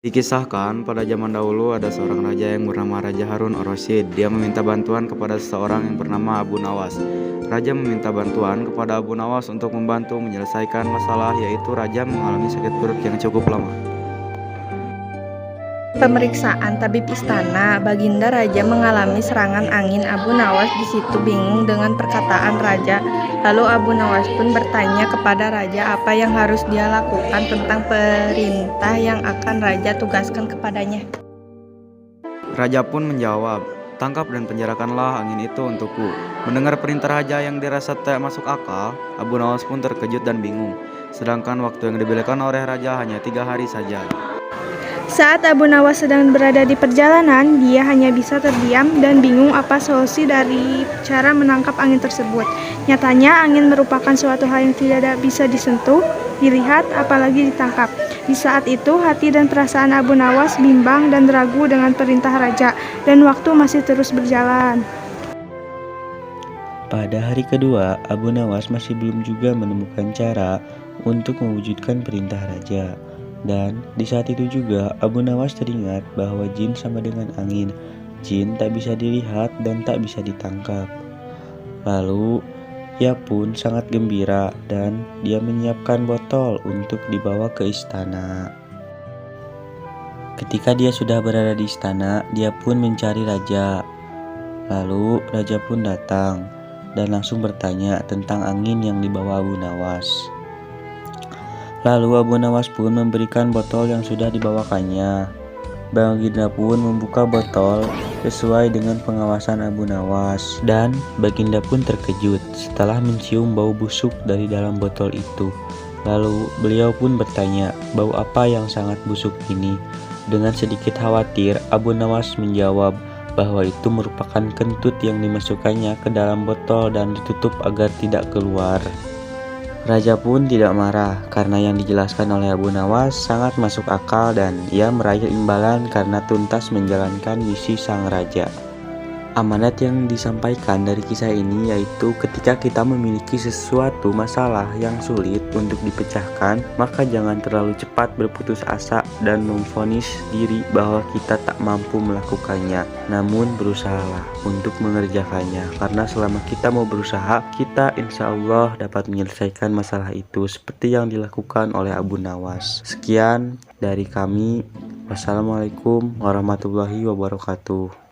Dikisahkan pada zaman dahulu ada seorang raja yang bernama Raja Harun ar-Rasyid. Dia meminta bantuan kepada seseorang yang bernama Abu Nawas. Raja meminta bantuan kepada Abu Nawas untuk membantu menyelesaikan masalah, yaitu raja mengalami sakit perut yang cukup lama. Pemeriksaan tabib istana, Baginda Raja mengalami serangan angin. Abu Nawas di situ bingung dengan perkataan raja. Lalu Abu Nawas pun bertanya kepada raja apa yang harus dia lakukan tentang perintah yang akan raja tugaskan kepadanya. Raja pun menjawab, "Tangkap dan penjarakanlah angin itu untukku." Mendengar perintah raja yang dirasa tak masuk akal, Abu Nawas pun terkejut dan bingung. Sedangkan waktu yang diberikan oleh raja hanya 3 hari saja. Saat Abu Nawas sedang berada di perjalanan, dia hanya bisa terdiam dan bingung apa solusi dari cara menangkap angin tersebut. Nyatanya, angin merupakan suatu hal yang tidak bisa disentuh, dilihat, apalagi ditangkap. Di saat itu, hati dan perasaan Abu Nawas bimbang dan ragu dengan perintah raja, dan waktu masih terus berjalan. Pada hari kedua, Abu Nawas masih belum juga menemukan cara untuk mewujudkan perintah raja. Dan di saat itu juga Abu Nawas teringat bahwa jin sama dengan angin. Jin tak bisa dilihat dan tak bisa ditangkap. Lalu ia pun sangat gembira dan dia menyiapkan botol untuk dibawa ke istana. Ketika dia sudah berada di istana, dia pun mencari raja. Lalu raja pun datang dan langsung bertanya tentang angin yang dibawa Abu Nawas. Lalu Abu Nawas pun memberikan botol yang sudah dibawakannya. Baginda pun membuka botol sesuai dengan pengawasan Abu Nawas. Dan Baginda pun terkejut setelah mencium bau busuk dari dalam botol itu. Lalu beliau pun bertanya, "Bau apa yang sangat busuk ini?" Dengan sedikit khawatir, Abu Nawas menjawab bahwa itu merupakan kentut yang dimasukkannya ke dalam botol dan ditutup agar tidak keluar. Raja pun tidak marah karena yang dijelaskan oleh Abu Nawas sangat masuk akal dan ia meraih imbalan karena tuntas menjalankan misi sang raja. Amanat yang disampaikan dari kisah ini yaitu ketika kita memiliki sesuatu masalah yang sulit untuk dipecahkan, maka jangan terlalu cepat berputus asa dan memvonis diri bahwa kita tak mampu melakukannya. Namun berusahalah untuk mengerjakannya, karena selama kita mau berusaha, kita insya Allah dapat menyelesaikan masalah itu seperti yang dilakukan oleh Abu Nawas. Sekian dari kami. Wassalamualaikum warahmatullahi wabarakatuh.